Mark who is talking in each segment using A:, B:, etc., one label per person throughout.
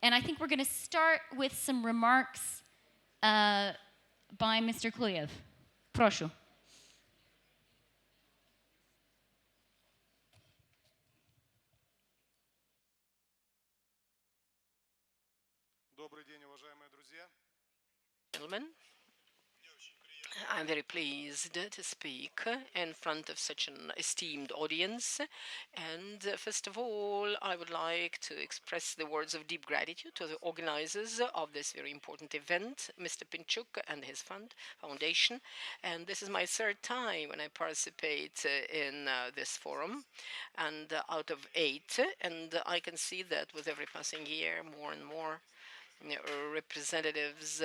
A: And I think we're going to start with some remarks by Mr. Klyuev. Прошу.
B: Добрый день, уважаемые друзья.
C: Gentlemen, I'm very pleased to speak in front of such an esteemed audience. And first of all, I would like to express the words of deep gratitude to the organizers of this very important event, Mr. Pinchuk and his foundation. And this is my third time when I participate in this forum, and out of 8. And I can see that with every passing year, more and more representatives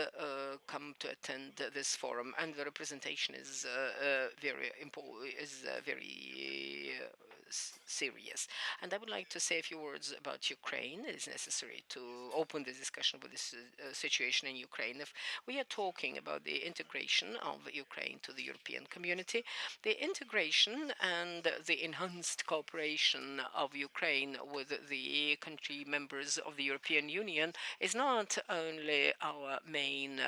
C: come to attend this forum, and the representation is very important, is very serious. And I would like to say a few words about Ukraine. It is necessary to open the discussion with this situation in Ukraine. If we are talking about the integration of Ukraine to the European community, the integration and the enhanced cooperation of Ukraine with the country members of the European Union is not only our main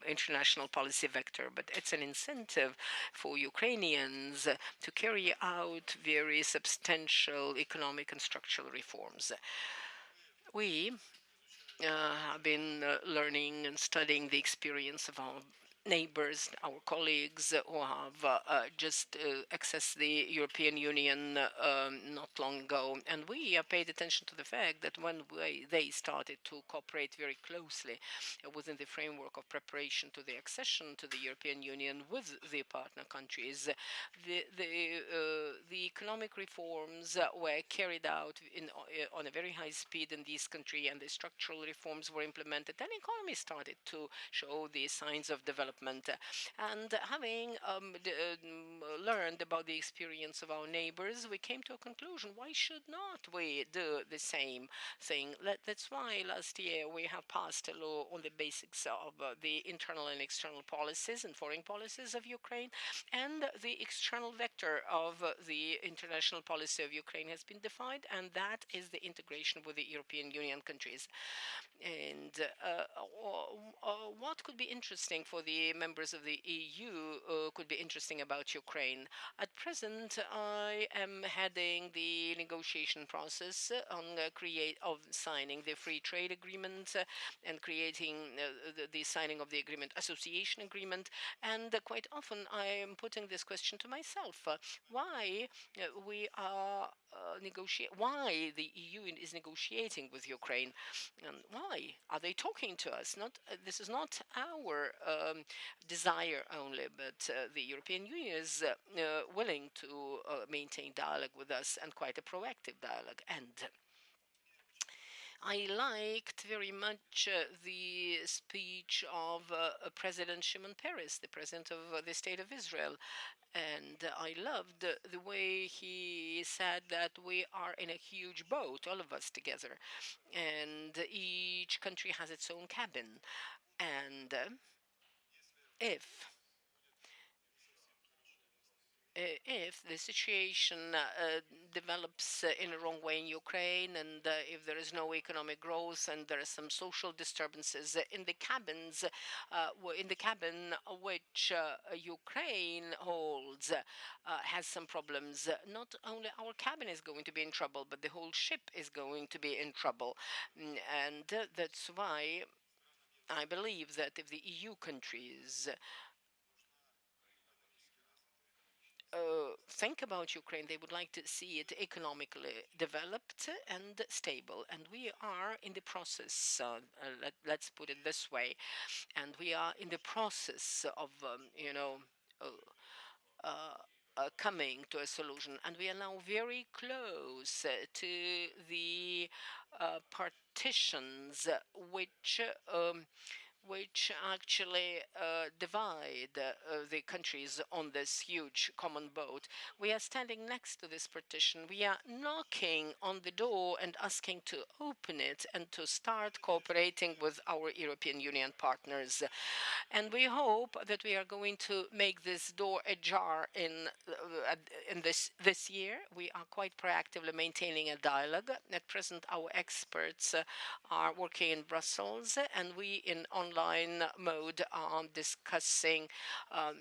C: international policy vector, but it's an incentive for Ukrainians to carry out very substantial economic and structural reforms. We have been learning and studying the experience of our neighbors, our colleagues who have just accessed the European Union not long ago. And we paid attention to the fact that when they started to cooperate very closely within the framework of preparation to the accession to the European Union with the partner countries, the economic reforms were carried out on a very high speed in this country, and the structural reforms were implemented, and the economy started to show the signs of development. And having learned about the experience of our neighbors, we came to a conclusion: why should not we do the same thing? That's why last year we have passed a law on the basics of the internal and external policies and foreign policies of Ukraine, and the external vector of the international policy of Ukraine has been defined, and that is the integration with the European Union countries. And what could be interesting for the members of the EU could be interesting about Ukraine. At present, I am heading the negotiation process on of signing the free trade agreement and creating the signing of the association agreement. And quite often, I am putting this question to myself: why we are why the EU is negotiating with Ukraine? And why are they talking to us? This is not our desire only, but the European Union is willing to maintain dialogue with us, and quite a proactive dialogue. And I liked very much the speech of President Shimon Peres, the president of the State of Israel. And I loved the way he said that we are in a huge boat, all of us together, and each country has its own cabin. And if if the situation develops in a wrong way in Ukraine, and if there is no economic growth and there are some social disturbances in the cabins, in the cabin which Ukraine holds, has some problems. Not only our cabin is going to be in trouble, but the whole ship is going to be in trouble. And that's why I believe that if the EU countries think about Ukraine, they would like to see it economically developed and stable. And we are in the process, let's put it this way, and we are in the process of, coming to a solution. And we are now very close to the partitions which which actually divide the countries on this huge common boat. We are standing next to this partition. We are knocking on the door and asking to open it and to start cooperating with our European Union partners. And we hope that we are going to make this door ajar in this year. We are quite proactively maintaining a dialogue. At present, our experts are working in Brussels, and we in online mode are discussing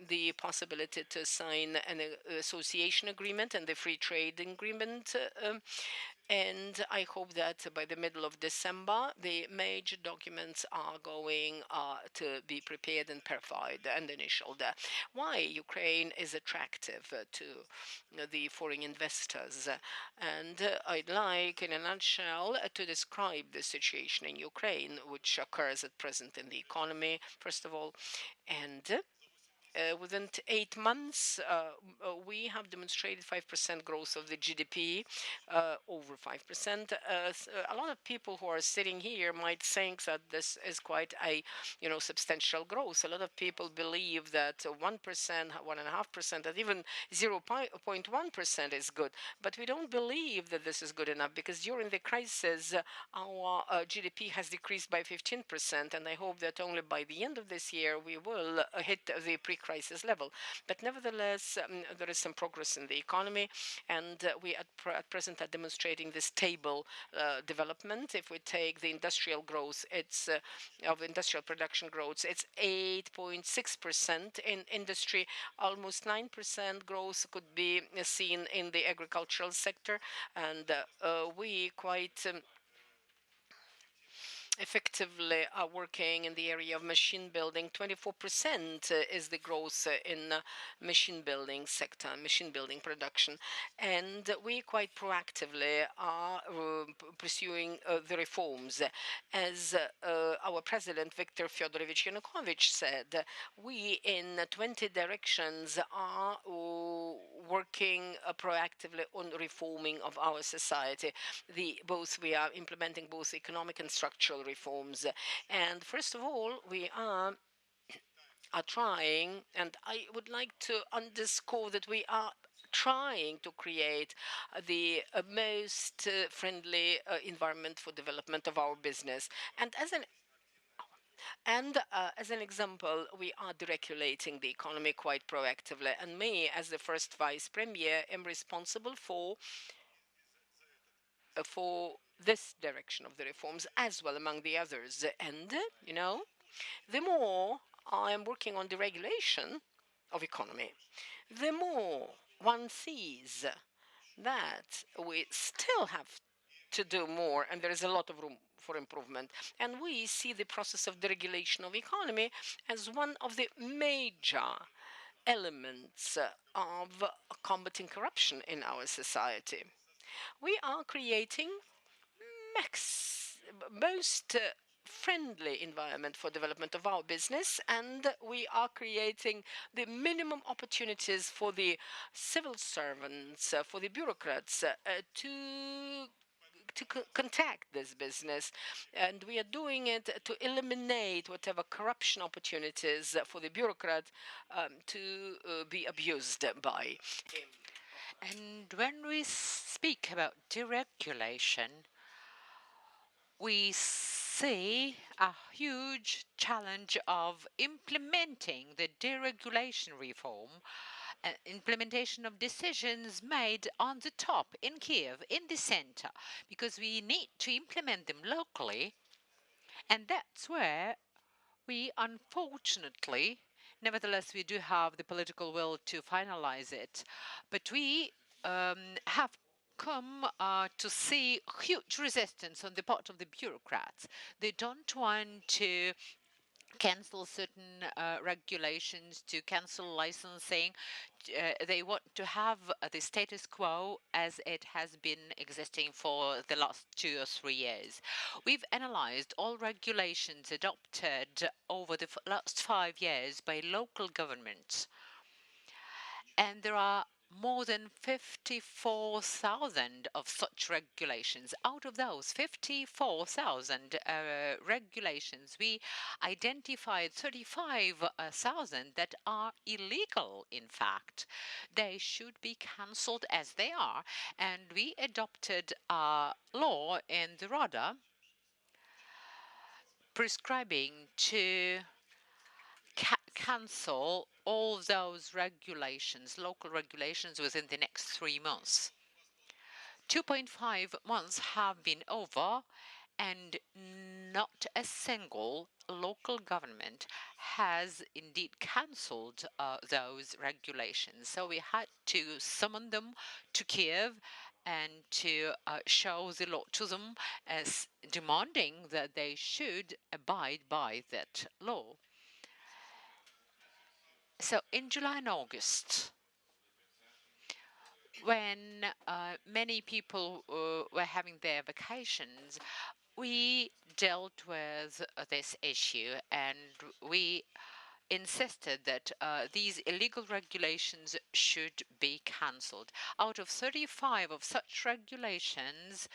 C: the possibility to sign an association agreement and the free trade agreement. And I hope that by the middle of December, the major documents are going to be prepared and verified and initialed. Why Ukraine is attractive to the foreign investors. And I'd like, in a nutshell, to describe the situation in Ukraine, which occurs at present in the economy, first of all, and within 8 months, we have demonstrated 5% growth of the GDP, over 5%. A lot of people who are sitting here might think that this is quite a, substantial growth. A lot of people believe that 1%, 1.5%, that even 0.1% is good. But we don't believe that this is good enough, because during the crisis, our GDP has decreased by 15%, and I hope that only by the end of this year we will hit the pre-crisis level. But nevertheless, there is some progress in the economy, and we at present are demonstrating this stable development. If we take the industrial growth, it's of industrial production growth, it's 8.6% in industry. Almost 9% growth could be seen in the agricultural sector, and we quite effectively are working in the area of machine building. 24% is the growth in machine building sector, machine building production. And we quite proactively are pursuing the reforms. As our president, Viktor Fyodorovich Yanukovych, said, we in 20 directions are working proactively on reforming of our society. We are implementing both economic and structural reforms. And first of all, we are trying, and I would like to underscore that we are trying to create the most friendly environment for development of our business. As an example, we are deregulating the economy quite proactively. And me, as the first vice premier, am responsible for this direction of the reforms as well, among the others. And, the more I am working on the regulation of economy, the more one sees that we still have to do more, and there is a lot of room for improvement. And we see the process of deregulation of economy as one of the major elements of combating corruption in our society. We are creating most friendly environment for development of our business, and we are creating the minimum opportunities for the civil servants, for the bureaucrats to contact this business, and we are doing it to eliminate whatever corruption opportunities for the bureaucrat to be abused by.
D: And when we speak about deregulation, we see a huge challenge of implementing the deregulation reform, implementation of decisions made on the top in Kiev, in the center, because we need to implement them locally. And that's where we unfortunately, nevertheless, we do have the political will to finalize it, but we have come to see huge resistance on the part of the bureaucrats. They don't want to cancel certain regulations, to cancel licensing. They want to have the status quo as it has been existing for the last 2 or 3 years. We've analyzed all regulations adopted over the last 5 years by local governments. And there are more than 54,000 of such regulations. Out of those 54,000 regulations, we identified 35,000 that are illegal, in fact. They should be cancelled as they are. And we adopted a law in the Rada prescribing to cancel all those regulations, local regulations, within the next 3 months. 2.5 months have been over, and not a single local government has indeed cancelled those regulations. So we had to summon them to Kiev and to show the law to them as demanding that they should abide by that law. So in July and August, when many people were having their vacations, we dealt with this issue and we insisted that these illegal regulations should be cancelled. Out of 35 of such regulations,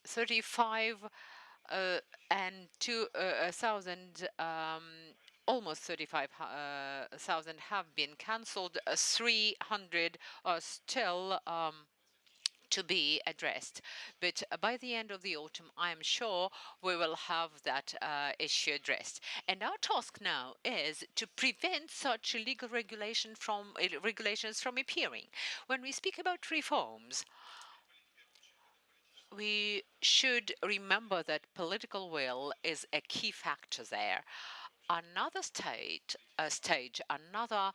D: 35 and 2,000, almost 35,000 have been cancelled. 300 are still to be addressed. But by the end of the autumn, I am sure we will have that issue addressed. And our task now is to prevent such illegal regulations from appearing. When we speak about reforms, we should remember that political will is a key factor there. Another another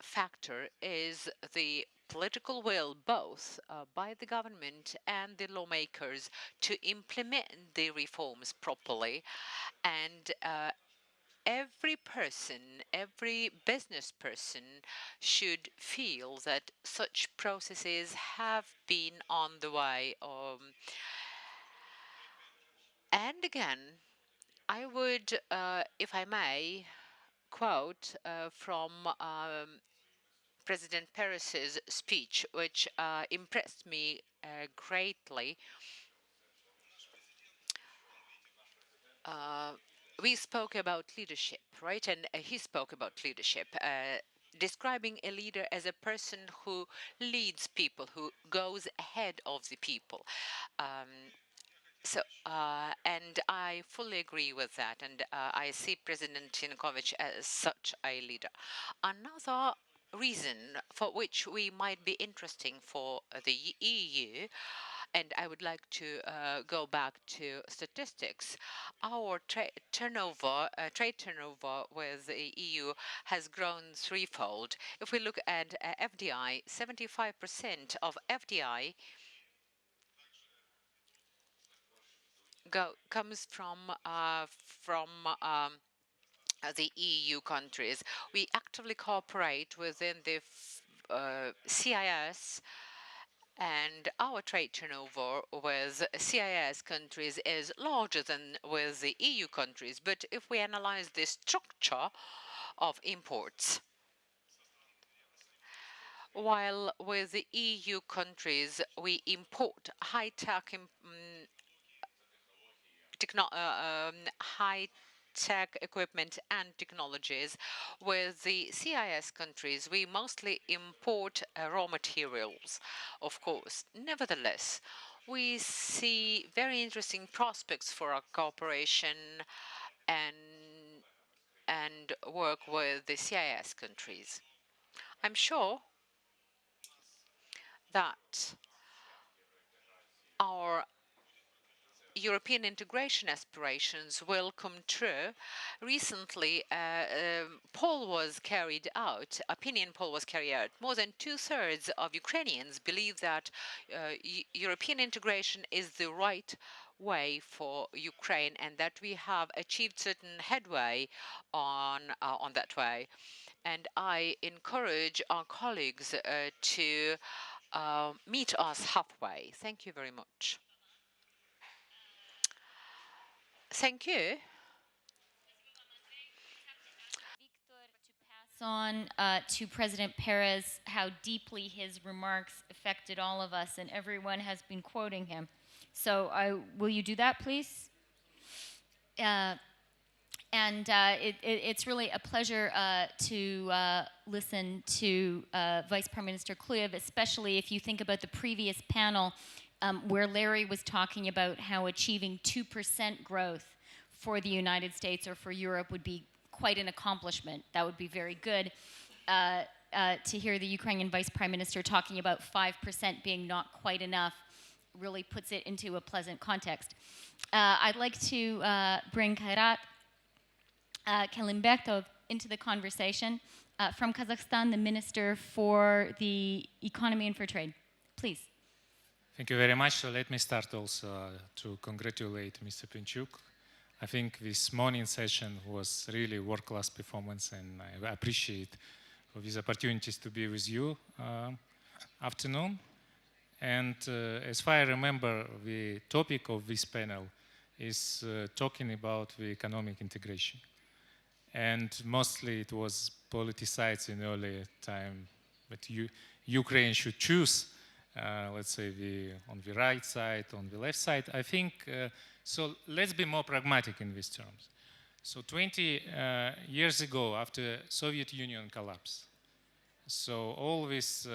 D: factor is the political will, both by the government and the lawmakers, to implement the reforms properly. And every person, every business person should feel that such processes have been on the way. And again, I would, if I may, quote from President Peres's speech, which impressed me greatly. Uh, we spoke about leadership, right? And he spoke about leadership, describing a leader as a person who leads people, who goes ahead of the people. And I fully agree with that. And I see President Yanukovych as such a leader. Another reason for which we might be interesting for the EU, and I would like to go back to statistics. Our trade turnover with the EU has grown threefold. If we look at FDI, 75% of FDI comes from the EU countries. We actively cooperate within the CIS, and our trade turnover with CIS countries is larger than with the EU countries. But if we analyze the structure of imports, while with the EU countries we import high-tech high tech equipment and technologies. With the CIS countries, we mostly import raw materials, of course. Nevertheless, we see very interesting prospects for our cooperation and work with the CIS countries. I'm sure that our European integration aspirations will come true. Recently, opinion poll was carried out. More than two-thirds of Ukrainians believe that European integration is the right way for Ukraine and that we have achieved certain headway on that way. And I encourage our colleagues to meet us halfway. Thank you very much. Thank you.
A: on to President Perez how deeply his remarks affected all of us, and everyone has been quoting him. So will you do that, please? It's really a pleasure to listen to Vice Prime Minister Klyuev, especially if you think about the previous panel where Larry was talking about how achieving 2% growth for the United States or for Europe would be quite an accomplishment. That would be very good. To hear the Ukrainian Vice Prime Minister talking about 5% being not quite enough really puts it into a pleasant context. I'd like to bring Kairat Kelimbetov into the conversation from Kazakhstan, the Minister for the Economy and for Trade. Please.
E: Thank you very much. So let me start also to congratulate Mr. Pinchuk. I think this morning session was really world-class performance, and I appreciate for these opportunities to be with you afternoon. And as far as I remember, the topic of this panel is talking about the economic integration. And mostly it was politicized in earlier time that Ukraine should choose, let's say, on the right side, on the left side. I think, so let's be more pragmatic in these terms. So 20 years ago, after Soviet Union collapse, so all these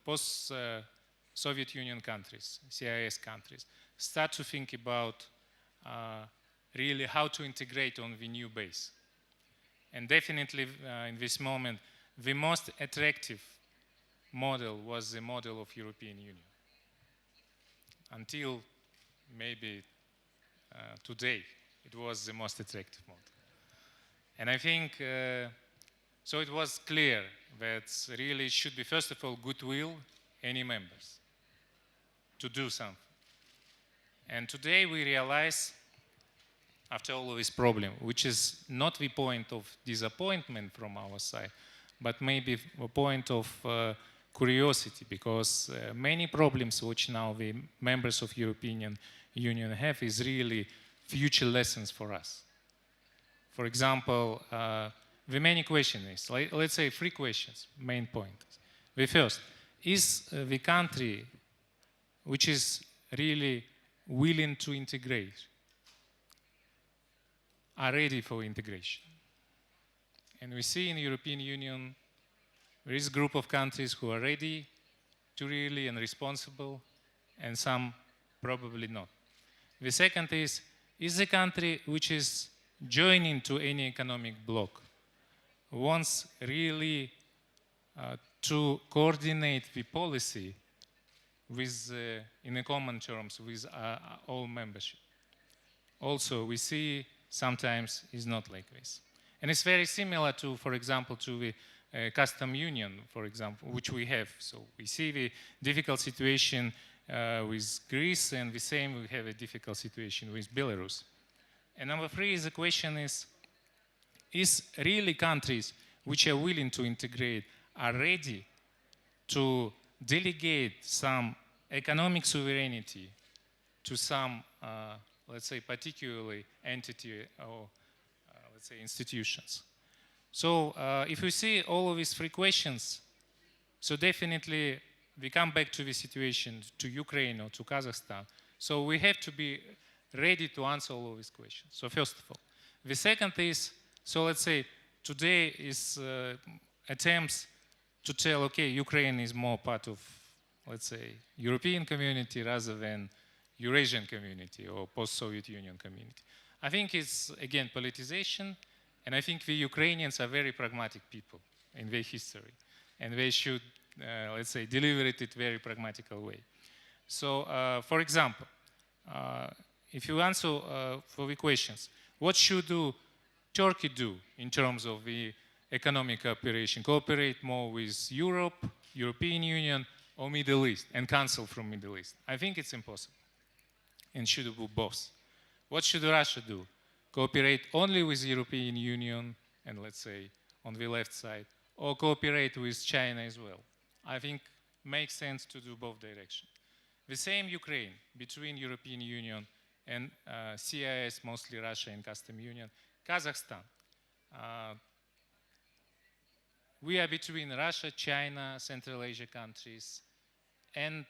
E: post-Soviet Union countries, CIS countries, start to think about really how to integrate on the new base. And definitely in this moment, the most attractive model was the model of European Union. Until maybe today, it was the most attractive model. And I think, so it was clear that really should be, first of all, goodwill, any members, to do something. And today we realize, after all of this problem, which is not the point of disappointment from our side, but maybe a point of curiosity, because many problems which now the members of European Union have is really future lessons for us. For example, the many questions, let's say 3 questions, main point. The first, is the country which is really willing to integrate are ready for integration? And we see in the European Union, there is a group of countries who are ready to really and responsible, and some probably not. The second is the country which is joining to any economic bloc wants really to coordinate the policy with, in the common terms, with all membership. Also, we see sometimes is not like this. And it's very similar to, for example, to the custom union, for example, which we have. So we see the difficult situation with Greece, and the same we have a difficult situation with Belarus. And number 3 is the question is really countries which are willing to integrate are ready to delegate some economic sovereignty to some, let's say, particularly entity or, let's say, institutions. So if we see all of these 3 questions, so definitely we come back to the situation, to Ukraine or to Kazakhstan. So we have to be ready to answer all of these questions. So first of all. The second is, so let's say, today is attempts to tell, okay, Ukraine is more part of, let's say, European community rather than Eurasian community or post-Soviet Union community. I think it's, again, politicization, and I think the Ukrainians are very pragmatic people in their history, and they should, let's say, deliver it in a very pragmatical way. So, for example, if you answer for the questions, what should Turkey do in terms of the economic cooperation? Cooperate more with Europe, European Union, or Middle East, and cancel from Middle East? I think it's impossible, and should do both. What should Russia do? Cooperate only with the European Union, and let's say on the left side, or cooperate with China as well? I think makes sense to do both directions. The same Ukraine, between European Union and CIS, mostly Russia and Custom Union, Kazakhstan. we are between Russia, China, Central Asia countries. And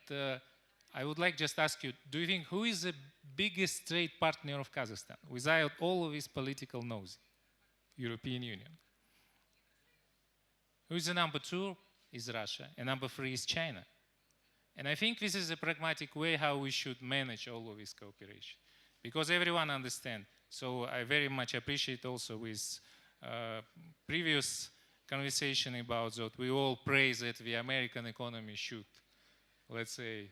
E: I would like just ask you, do you think who is the biggest trade partner of Kazakhstan without all of his political nosy? European Union. Who is the number 2? Is Russia. And number 3 is China. And I think this is a pragmatic way how we should manage all of this cooperation. Because everyone understands. So I very much appreciate also with previous conversation about that we all praise that the American economy should, let's say,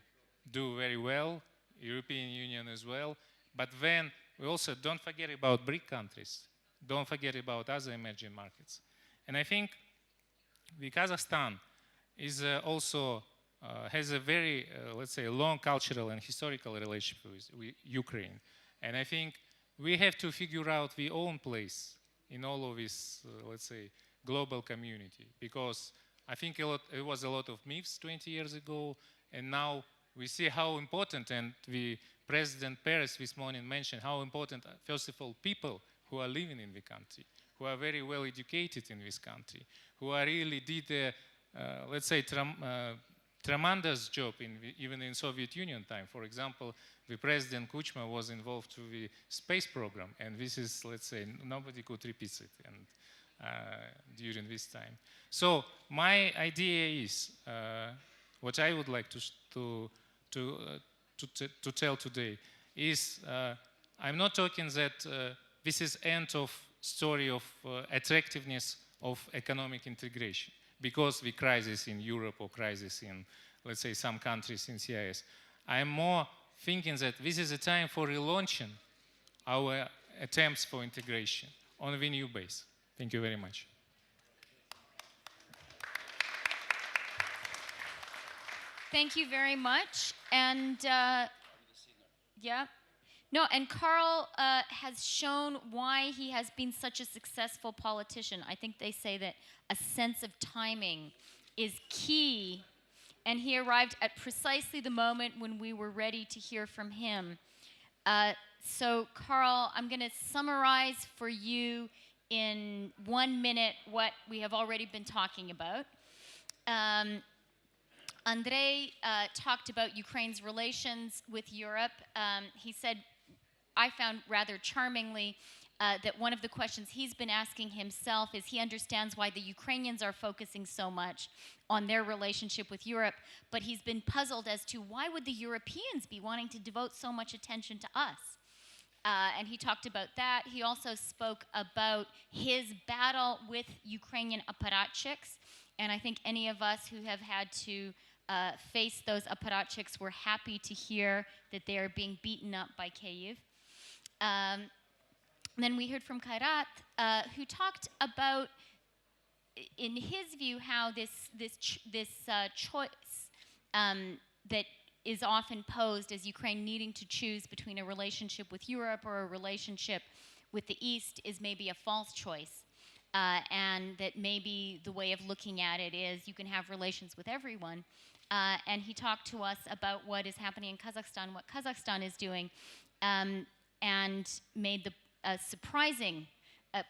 E: do very well, European Union as well. But then we also don't forget about BRIC countries. Don't forget about other emerging markets. And I think the Kazakhstan is also has a very, let's say, long cultural and historical relationship with Ukraine. And I think we have to figure out the own place in all of this, let's say, global community. Because I think it was a lot of myths 20 years ago, and now we see how important, and the President Peres this morning mentioned how important, first of all, people who are living in the country, who are very well educated in this country, who are really did a, let's say, tremendous job even in Soviet Union time. For example, the President Kuchma was involved with the space program, and this is, let's say, nobody could repeat it and, during this time. So my idea is, what I would like to tell today is, I'm not talking that this is end of story of attractiveness of economic integration because the crisis in Europe or crisis in, let's say, some countries in CIS. I'm more thinking that this is a time for relaunching our attempts for integration on the new base. Thank you very much.
A: Thank you very much. And yeah. No, and Carl has shown why he has been such a successful politician. I think they say that a sense of timing is key. And he arrived at precisely the moment when we were ready to hear from him. So, Carl, I'm going to summarize for you in 1 minute what we have already been talking about. Andriy talked about Ukraine's relations with Europe. He said, I found rather charmingly, that one of the questions he's been asking himself is he understands why the Ukrainians are focusing so much on their relationship with Europe, but he's been puzzled as to why would the Europeans be wanting to devote so much attention to us? And he talked about that. He also spoke about his battle with Ukrainian apparatchiks, and I think any of us who have had to face those apparatchiks were happy to hear that they are being beaten up by Kyiv. Then we heard from Kairat, who talked about, in his view, how this choice that is often posed as Ukraine needing to choose between a relationship with Europe or a relationship with the East is maybe a false choice. And that maybe the way of looking at it is you can have relations with everyone. And he talked to us about what is happening in Kazakhstan, what Kazakhstan is doing, and made the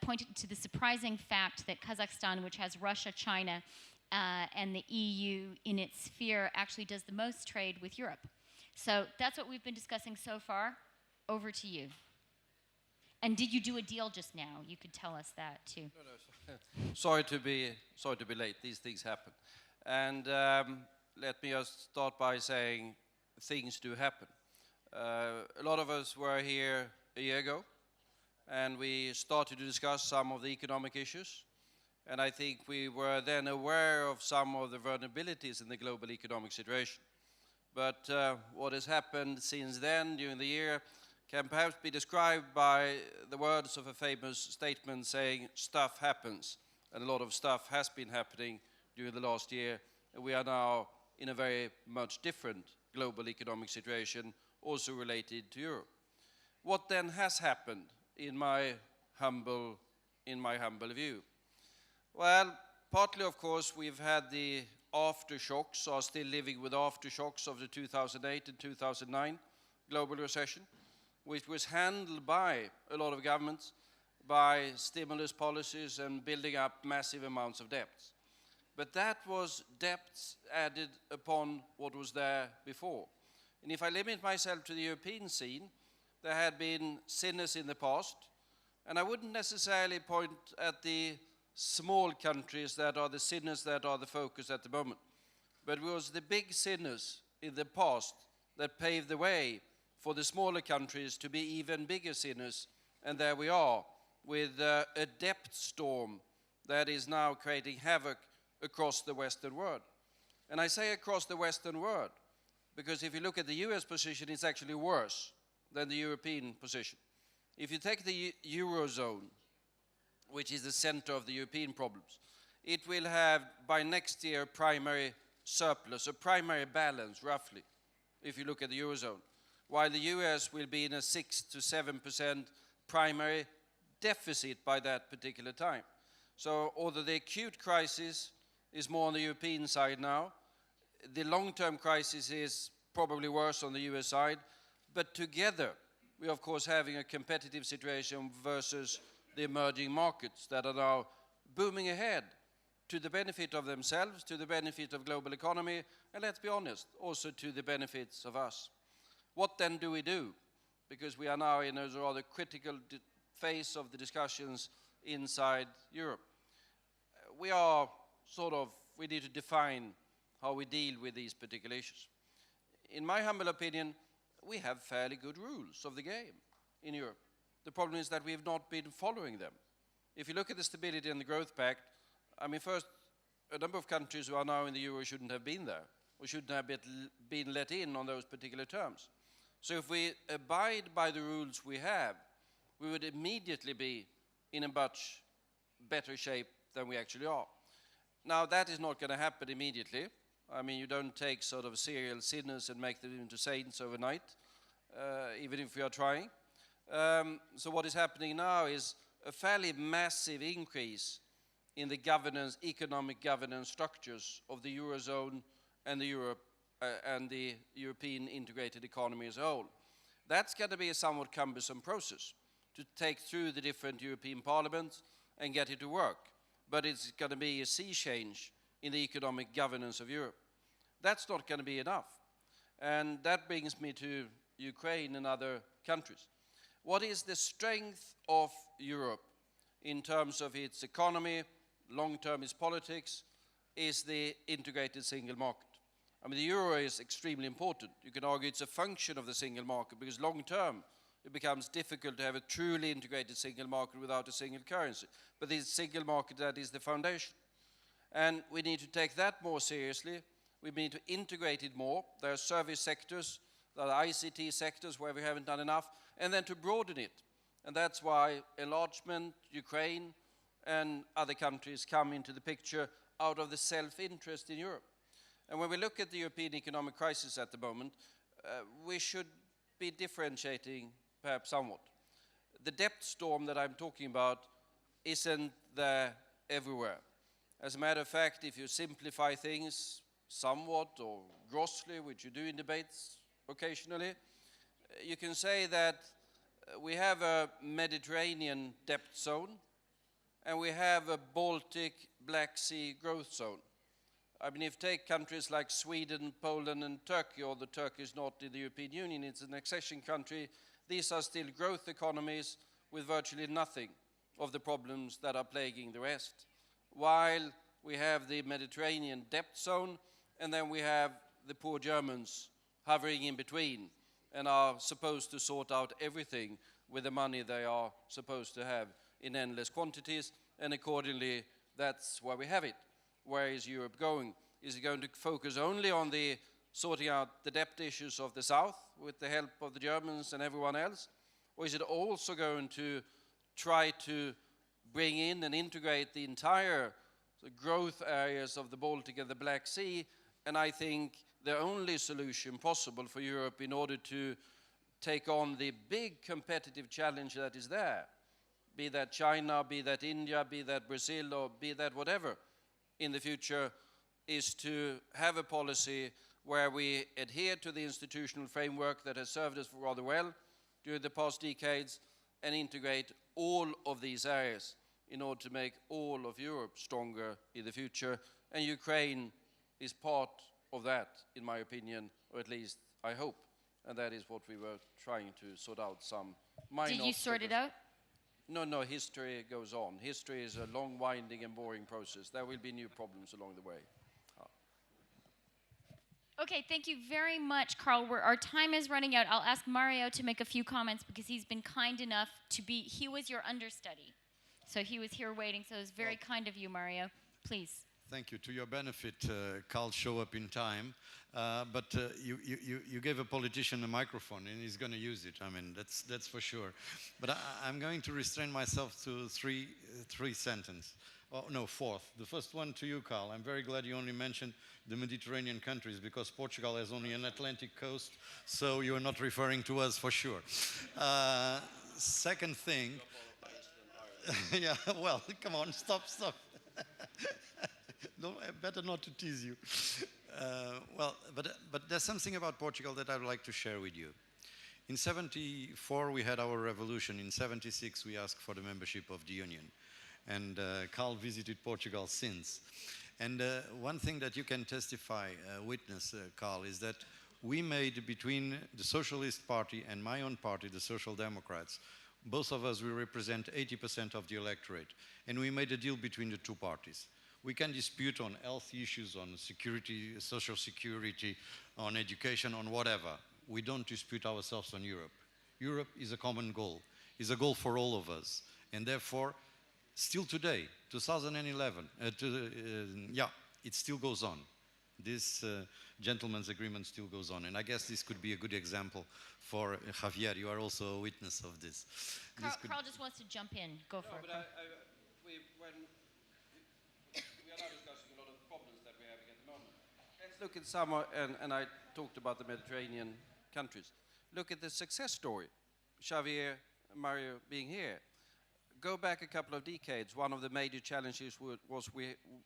A: pointed to the surprising fact that Kazakhstan, which has Russia, China, and the EU in its sphere, actually does the most trade with Europe. So that's what we've been discussing so far. Over to you. And did you do a deal just now? You could tell us that too.
F: No. Sorry to be late. These things happen. And let me just start by saying things do happen. A lot of us were here a year ago, and we started to discuss some of the economic issues. And I think we were then aware of some of the vulnerabilities in the global economic situation. But what has happened since then during the year can perhaps be described by the words of a famous statement saying, stuff happens. And a lot of stuff has been happening during the last year. And we are now in a very much different global economic situation, also related to Europe. What then has happened in my humble view? Well, partly, of course, we've had the aftershocks, are still living with aftershocks of the 2008 and 2009 global recession, which was handled by a lot of governments, by stimulus policies and building up massive amounts of debts. But that was depths added upon what was there before. And if I limit myself to the European scene, there had been sinners in the past, and I wouldn't necessarily point at the small countries that are the sinners that are the focus at the moment. But it was the big sinners in the past that paved the way for the smaller countries to be even bigger sinners. And there we are, with a debt storm that is now creating havoc across the Western world. And I say across the Western world, because if you look at the US position, it's actually worse than the European position. If you take the Eurozone, which is the center of the European problems, it will have by next year a primary surplus, a primary balance roughly, if you look at the Eurozone, while the US will be in a 6 to 7% primary deficit by that particular time. So although the acute crisis is more on the European side now, the long-term crisis is probably worse on the US side, but together we are of course having a competitive situation versus the emerging markets that are now booming ahead to the benefit of themselves, to the benefit of global economy, and let's be honest, also to the benefits of us. What then do we do? Because we are now in a rather critical phase of the discussions inside Europe. We need to define how we deal with these particular issues. In my humble opinion, we have fairly good rules of the game in Europe. The problem is that we have not been following them. If you look at the Stability and the Growth Pact, I mean, first, a number of countries who are now in the euro shouldn't have been there, or shouldn't have been let in on those particular terms. So if we abide by the rules we have, we would immediately be in a much better shape than we actually are. Now, that is not going to happen immediately. I mean, you don't take sort of serial sinners and make them into saints overnight, even if we are trying. So what is happening now is a fairly massive increase in the governance, economic governance structures of the Eurozone and the European integrated economy as a whole. That's going to be a somewhat cumbersome process to take through the different European parliaments and get it to work. But it's going to be a sea change in the economic governance of Europe. That's not going to be enough. And that brings me to Ukraine and other countries. What is the strength of Europe in terms of its economy, long-term its politics, is the integrated single market. I mean, the euro is extremely important. You can argue it's a function of the single market because long-term it becomes difficult to have a truly integrated single market without a single currency. But the single market, that is the foundation. And we need to take that more seriously. We need to integrate it more. There are service sectors, there are ICT sectors where we haven't done enough, and then to broaden it. And that's why enlargement, Ukraine, and other countries come into the picture out of the self-interest in Europe. And when we look at the European economic crisis at the moment, we should be differentiating perhaps somewhat. The debt storm that I'm talking about isn't there everywhere. As a matter of fact, if you simplify things somewhat or grossly, which you do in debates occasionally, you can say that we have a Mediterranean debt zone and we have a Baltic Black Sea growth zone. I mean, if you take countries like Sweden, Poland, and Turkey, although Turkey is not in the European Union, it's an accession country, these are still growth economies with virtually nothing of the problems that are plaguing the rest. While we have the Mediterranean debt zone, and then we have the poor Germans hovering in between and are supposed to sort out everything with the money they are supposed to have in endless quantities, and accordingly, that's where we have it. Where is Europe going? Is it going to focus only on the sorting out the debt issues of the South with the help of the Germans and everyone else? Or is it also going to try to bring in and integrate the entire growth areas of the Baltic and the Black Sea? And I think the only solution possible for Europe in order to take on the big competitive challenge that is there, be that China, be that India, be that Brazil, or be that whatever, in the future, is to have a policy where we adhere to the institutional framework that has served us rather well during the past decades and integrate all of these areas in order to make all of Europe stronger in the future And Ukraine is part of that, in my opinion, or at least I hope. And that is what we were trying to sort out, some minor
A: Did you sort it out?
F: No, history goes on. History is a long, winding and boring process. There will be new problems along the way.
A: Okay, thank you very much, Carl. Our time is running out. I'll ask Mario to make a few comments because he's been kind enough to be, he was your understudy. So he was here waiting, so it was very kind of you, Mario. Please.
G: Thank you. To your benefit, Carl showed up in time, but you gave a politician a microphone and he's going to use it. I mean, that's for sure. But I'm going to restrain myself to three sentences. Oh, no, fourth. The first one to you, Carl. I'm very glad you only mentioned the Mediterranean countries because Portugal has only an Atlantic coast, so you're not referring to us for sure. Second thing. Yeah, well, come on, stop. No, better not to tease you. But there's something about Portugal that I would like to share with you. In 74, we had our revolution. In 76, we asked for the membership of the Union. And Carl visited Portugal since. And one thing that you can testify, witness, Carl, is that we made between the Socialist Party and my own party, the Social Democrats, both of us, we represent 80% of the electorate. And we made a deal between the two parties. We can dispute on health issues, on security, social security, on education, on whatever. We don't dispute ourselves on Europe. Europe is a common goal, is a goal for all of us. And therefore, still today, 2011, it still goes on. This gentleman's agreement still goes on. And I guess this could be a good example for Javier. You are also a witness of this.
A: Carl just wants to jump in. Go for it.
F: We are now discussing a lot of problems that we're having at the moment. Let's look at some, and I talked about the Mediterranean countries. Look at the success story. Javier, Mario being here. Go back a couple of decades. One of the major challenges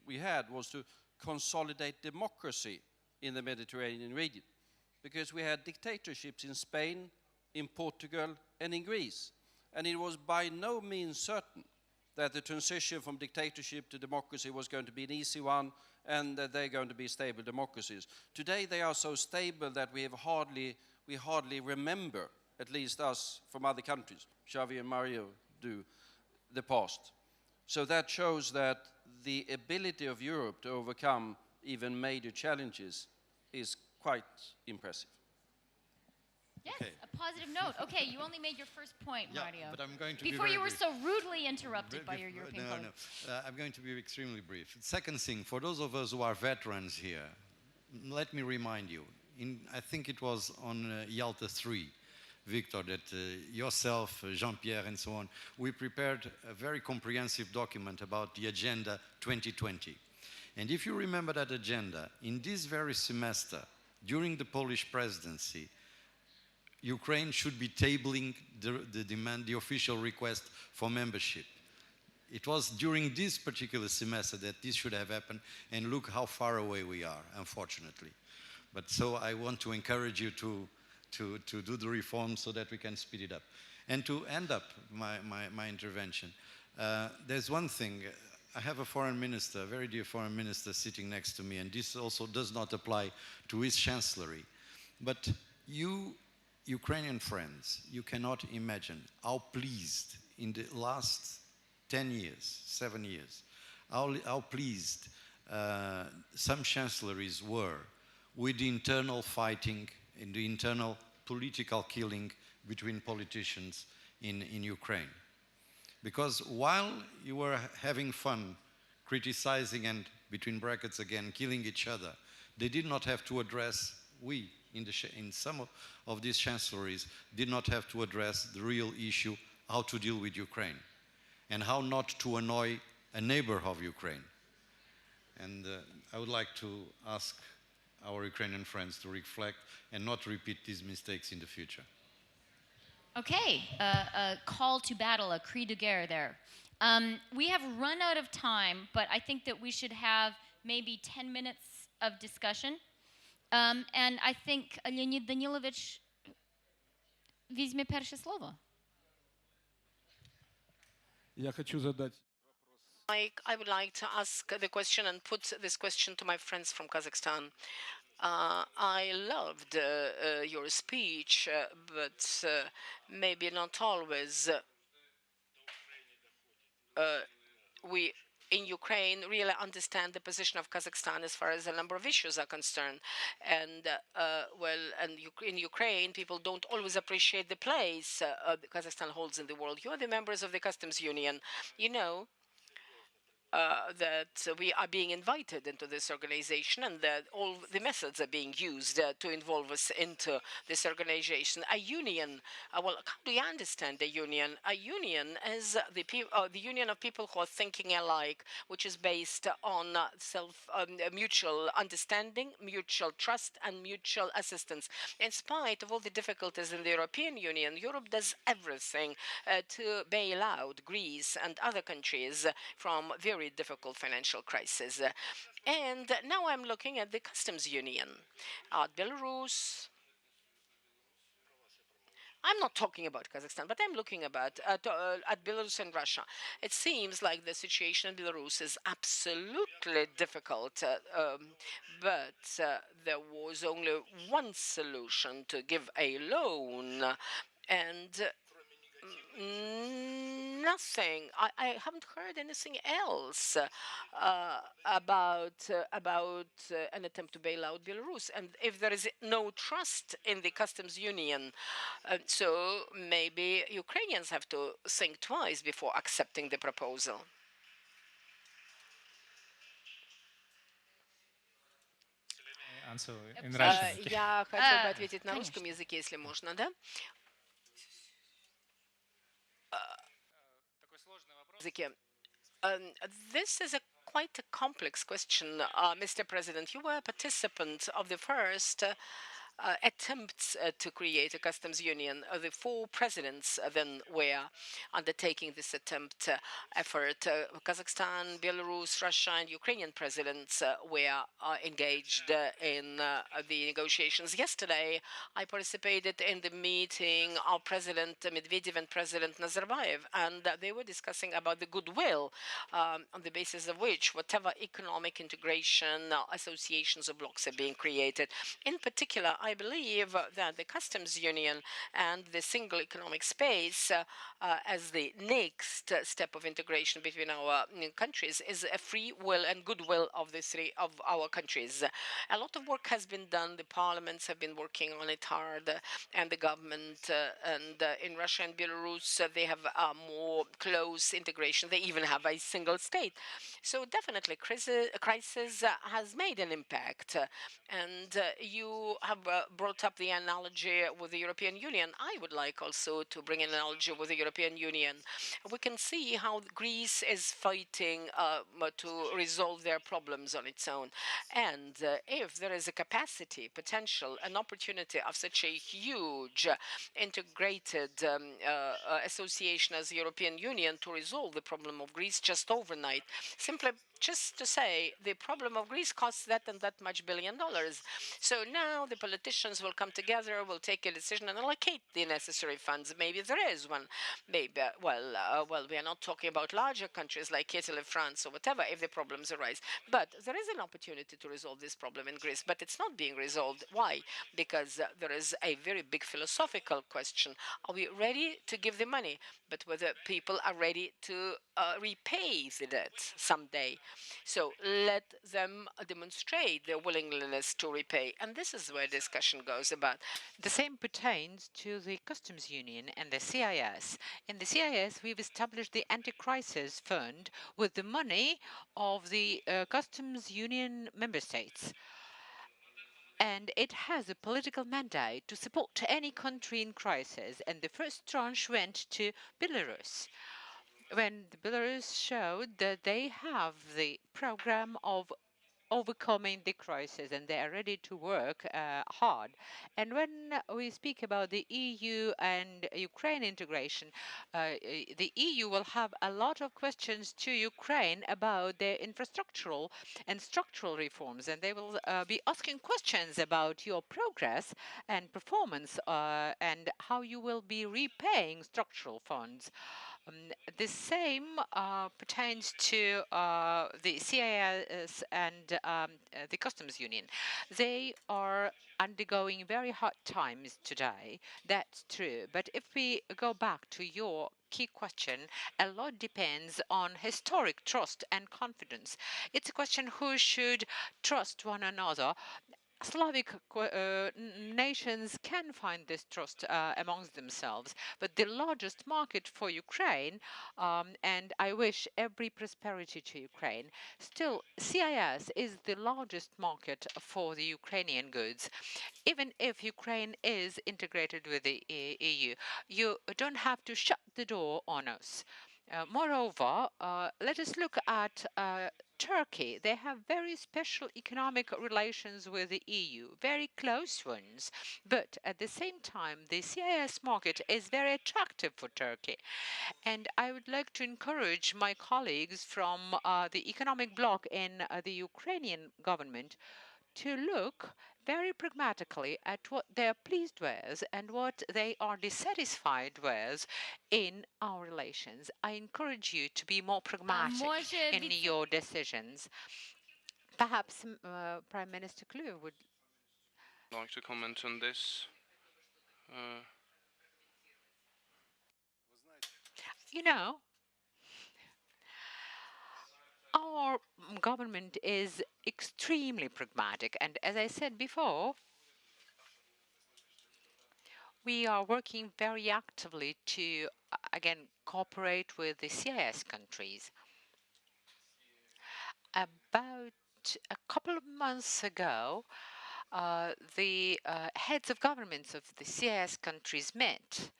F: we had was to consolidate democracy in the Mediterranean region, because we had dictatorships in Spain, in Portugal, and in Greece. And it was by no means certain that the transition from dictatorship to democracy was going to be an easy one and that they're going to be stable democracies. Today they are so stable that we hardly remember, at least us from other countries, Xavi and Mario do, the past. So that shows that the ability of Europe to overcome even major challenges is quite impressive.
A: Yes,
G: Okay.
A: a positive note. Okay, you only made your first point,
G: Yeah,
A: Mario.
G: but I'm going to
A: Before
G: be
A: you were
G: brief.
A: so rudely interrupted by your European colleague.
G: I'm going to be extremely brief. Second thing, for those of us who are veterans here, let me remind you, I think it was on Yalta 3, Victor, that yourself, Jean-Pierre, and so on, we prepared a very comprehensive document about the Agenda 2020. And if you remember that agenda, in this very semester, during the Polish presidency, Ukraine should be tabling the demand, the official request for membership. It was during this particular semester that this should have happened, and look how far away we are, unfortunately. But so I want to encourage you to do the reforms so that we can speed it up. And to end up my intervention, there's one thing. I have a foreign minister, a very dear foreign minister sitting next to me, and this also does not apply to his chancellery. But you, Ukrainian friends, you cannot imagine how pleased in the last 10 years, 7 years, how pleased some chancelleries were with the internal fighting and the internal political killing between politicians in Ukraine. Because while you were having fun criticizing and, between brackets again, killing each other, they did not have to address, in some of these chancelleries, did not have to address the real issue, how to deal with Ukraine and how not to annoy a neighbor of Ukraine. And I would like to ask our Ukrainian friends to reflect and not repeat these mistakes in the future.
A: Okay, a call to battle, a cri de guerre there. We have run out of time, but I think that we should have maybe 10 minutes of discussion. And I think Leonid Danilovich візьме перше слово.
B: Я хочу задать
C: I would like to ask the question and put this question to my friends from Kazakhstan. I loved your speech, but maybe not always we in Ukraine really understand the position of Kazakhstan as far as a number of issues are concerned. And in Ukraine, people don't always appreciate the place Kazakhstan holds in the world. You are the members of the customs union. You know that we are being invited into this organization and that all the methods are being used to involve us into this organization. A union, well, how do you understand a union? A union is the union of people who are thinking alike, which is based on mutual understanding, mutual trust, and mutual assistance. In spite of all the difficulties in the European Union, Europe does everything to bail out Greece and other countries from very difficult financial crisis. And now I'm looking at the customs union. Belarus, I'm not talking about Kazakhstan, but I'm looking at Belarus and Russia. It seems like the situation in Belarus is absolutely difficult, but there was only one solution to give a loan, and nothing. I haven't heard anything else about an attempt to bail out Belarus. And if there is no trust in the customs union, so maybe Ukrainians have to think twice before accepting the proposal.
E: Answer in Russian.
C: Я хотел бы ответить на русском языке, если можно, да? This is quite a complex question, Mr. President. You were a participant of the first attempts to create a customs union. The four presidents then were undertaking this effort. Kazakhstan, Belarus, Russia, and Ukrainian presidents were engaged in the negotiations. Yesterday, I participated in the meeting of President Medvedev and President Nazarbayev, and they were discussing about the goodwill on the basis of which whatever economic integration associations or blocks are being created. In particular, I believe that the customs union and the single economic space as the next step of integration between our countries is a free will and goodwill of the three of our countries. A lot of work has been done. The parliaments have been working on it hard, and the government and in Russia and Belarus they have more close integration. They even have a single state. So definitely, crisis has made an impact. And you have brought up the analogy with the European Union. I would like also to bring an analogy with the European Union. We can see how Greece is fighting to resolve their problems on its own. And if there is a capacity, potential, an opportunity of such a huge integrated association as the European Union to resolve the problem of Greece just overnight, simply just to say the problem of Greece costs that and that much $1 billion. So now the politicians will come together, will take a decision and allocate the necessary funds. Maybe there is one. Maybe, well, we are not talking about larger countries like Italy, France, or whatever, if the problems arise. But there is an opportunity to resolve this problem in Greece, but it's not being resolved. Why? Because there is a very big philosophical question. Are we ready to give the money? But whether people are ready to repay the debt someday. So let them demonstrate their willingness to repay. And this is where discussion goes about.
D: The same pertains to the customs union and the CIS. In the CIS, we've established the anti-crisis fund with the money of the customs union member states. And it has a political mandate to support any country in crisis. And the first tranche went to Belarus, when Belarus showed that they have the program of overcoming the crisis and they are ready to work hard. And when we speak about the EU and Ukraine integration, the EU will have a lot of questions to Ukraine about their infrastructural and structural reforms, and they will be asking questions about your progress and performance and how you will be repaying structural funds. The same pertains to the CIS and the Customs Union. They are undergoing very hard times today. That's true. But if we go back to your key question, a lot depends on historic trust and confidence. It's a question who should trust one another. Slavic nations can find this trust amongst themselves, but the largest market for Ukraine, and I wish every prosperity to Ukraine, still CIS is the largest market for the Ukrainian goods. Even if Ukraine is integrated with the EU, you don't have to shut the door on us. Moreover, let us look at Turkey. They have very special economic relations with the EU, very close ones. But at the same time, the CIS market is very attractive for Turkey. And I would like to encourage my colleagues from the economic bloc in the Ukrainian government to look very pragmatically at what they're pleased with and what they are dissatisfied with in our relations. I encourage you to be more pragmatic in your decisions. Perhaps Prime Minister Klyuev would
H: like to comment on this.
D: you know, our government is extremely pragmatic. And as I said before, we are working very actively to, again, cooperate with the CIS countries. About a couple of months ago, the heads of governments of the CIS countries met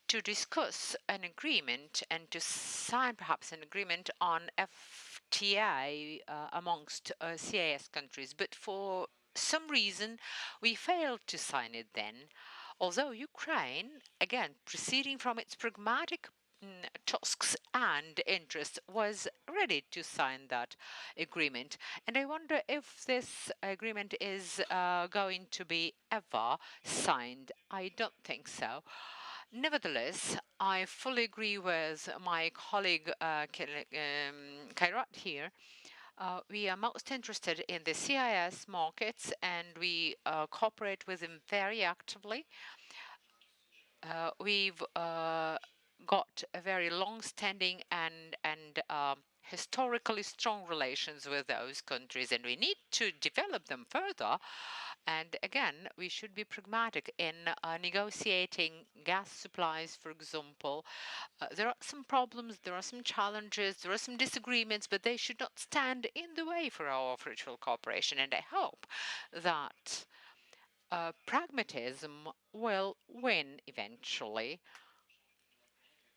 D: to discuss an agreement and to sign perhaps an agreement on FTA amongst CIS countries. But for some reason, we failed to sign it then. Although Ukraine, again, proceeding from its pragmatic tasks and interests, was ready to sign that agreement. And I wonder if this agreement is going to be ever signed. I don't think so. Nevertheless, I fully agree with my colleague Kairat here. We are most interested in the CIS markets and we cooperate with them very actively. We've got a very long-standing and historically strong relations with those countries, and we need to develop them further. And again, we should be pragmatic in negotiating gas supplies, for example. There are some problems, there are some challenges, there are some disagreements, but they should not stand in the way for our fruitful cooperation. And I hope that pragmatism will win eventually.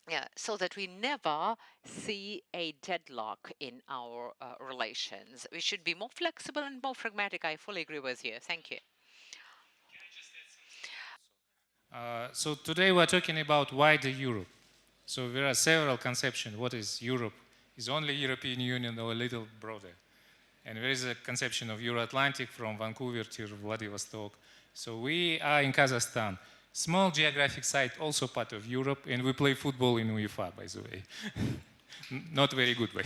D: Yeah, so that we never see a deadlock in our relations. We should be more flexible and more pragmatic. I fully agree with you. Thank you.
E: So today we're talking about wider Europe. So there are several conceptions. What is Europe? Is only European Union or a little broader? And there is a conception of Euro-Atlantic from Vancouver to Vladivostok. So we are in Kazakhstan. Small geographic site, also part of Europe, and we play football in UEFA, by the way. Not very good way.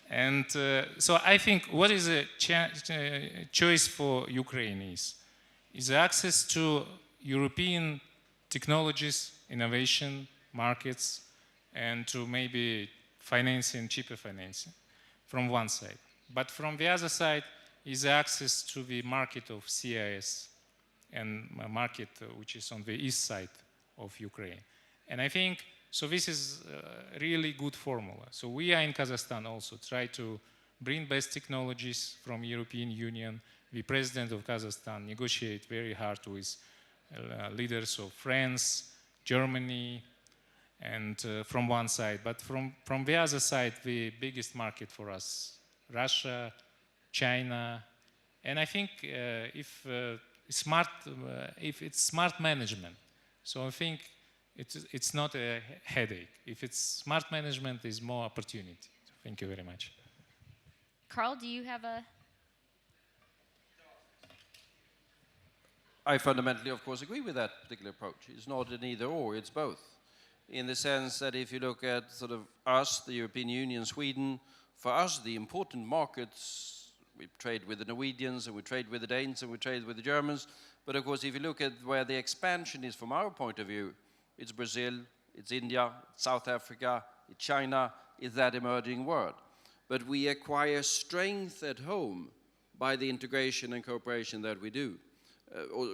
E: And so I think what is a choice for Ukraine is access to European technologies, innovation, markets, and to maybe financing, cheaper financing from one side. But from the other side is access to the market of CIS and a market which is on the east side of Ukraine. And I think, so this is a really good formula. So we are in Kazakhstan also try to bring best technologies from European Union. The president of Kazakhstan negotiate very hard with leaders of France, Germany, and from one side. But from the other side, the biggest market for us, Russia, China. And I think if it's smart management, so I think it's not a headache. If it's smart management, there's more opportunity. So thank you very much.
A: Carl, do you have a...
F: I fundamentally, of course, agree with that particular approach. It's not an either or, it's both. in the sense that if you look at sort of us, the European Union, Sweden, for us, the important markets, we trade with the Norwegians and we trade with the Danes and we trade with the Germans. But of course, if you look at where the expansion is from our point of view, it's Brazil, it's India, it's South Africa, it's China, it's that emerging world. But we acquire strength at home by the integration and cooperation that we do.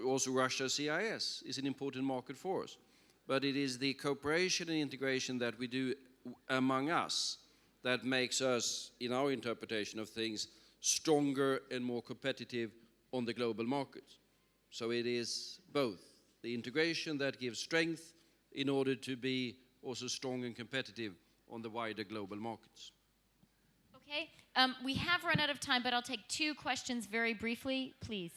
F: Also, Russia CIS is an important market for us. But it is the cooperation and integration that we do among us that makes us, in our interpretation of things, stronger and more competitive on the global markets. So it is both the integration that gives strength in order to be also strong and competitive on the wider global markets.
A: Okay, we have run out of time, but I'll take 2 questions very briefly, please.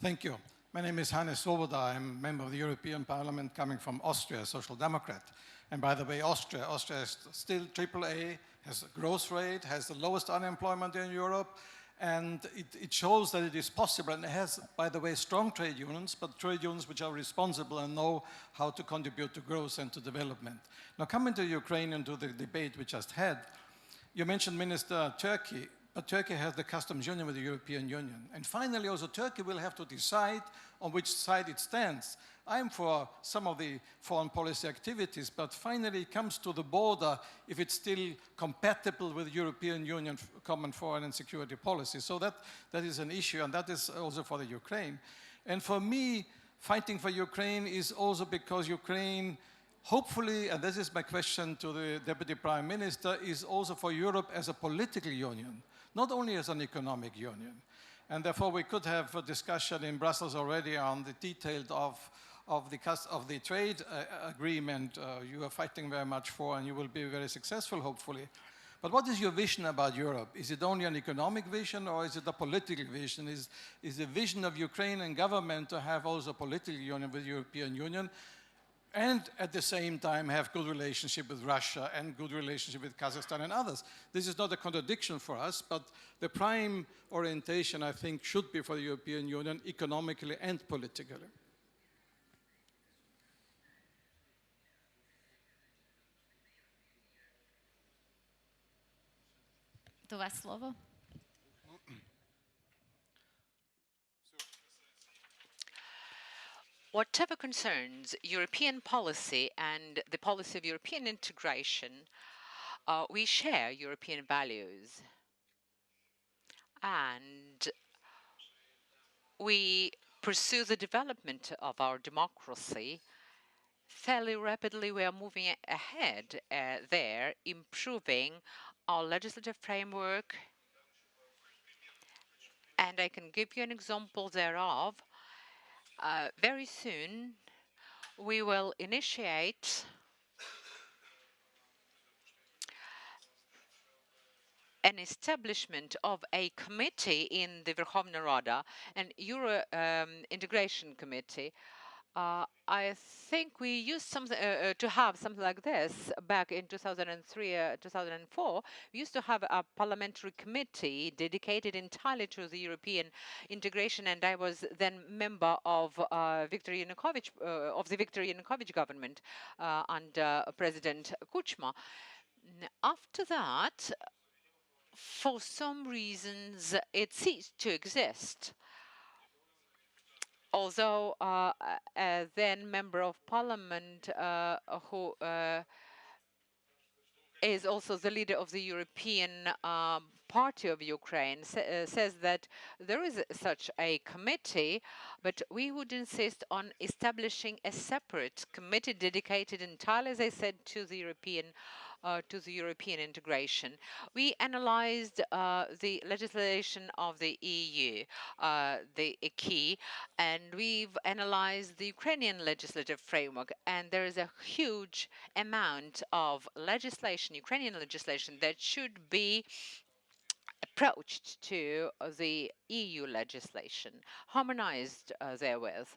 B: Thank you. My name is Hannes Swoboda. I'm a member of the European Parliament coming from Austria, Social Democrat. And by the way, Austria is still AAA, has a growth rate, has the lowest unemployment in Europe, and it shows that it is possible. And it has, by the way, strong trade unions, but trade unions which are responsible and know how to contribute to growth and to development. Now, coming to Ukraine and to the debate we just had, you mentioned, Minister, Turkey. But Turkey has the customs union with the European Union. And finally, also, Turkey will have to decide on which side it stands. I'm for some of the foreign policy activities, but finally it comes to the border if it's still compatible with the European Union common foreign and security policy. So that is an issue, and that is also for the Ukraine. And for me, fighting for Ukraine is also because Ukraine, hopefully, and this is my question to the Deputy Prime Minister, is also for Europe as a political union, not only as an economic union. And therefore, we could have a discussion in Brussels already on the details of the trade agreement you are fighting very much for, and you will be very successful, hopefully. But what is your vision about Europe? Is it only an economic vision, or is it a political vision? Is the vision of Ukrainian government to have also a political union with the European Union, and at the same time have good relationship with Russia and good relationship with Kazakhstan and others? This is not a contradiction for us, but the prime orientation, I think, should be for the European Union economically and politically.
A: Do vás slovo.
D: Whatever concerns European policy and the policy of European integration, we share European values. And we pursue the development of our democracy fairly rapidly. We are moving ahead there, improving our legislative framework. And I can give you an example thereof. Very soon, we will initiate an establishment of a committee in the Verkhovna Rada, an Euro integration committee. I think we used something to have something like this back in 2003, 2004. We used to have a parliamentary committee dedicated entirely to the European integration, and I was then member of Viktor Yanukovych, of the Viktor Yanukovych government under President Kuchma. After that, for some reasons, it ceased to exist. Although a then member of parliament who is also the leader of the European Party of Ukraine says that there is such a committee, but we would insist on establishing a separate committee dedicated entirely, as I said, to the European integration. We analyzed the legislation of the EU, the acquis, and we've analyzed the Ukrainian legislative framework, and there is a huge amount of legislation, Ukrainian legislation, that should be approached to the EU legislation, harmonized therewith.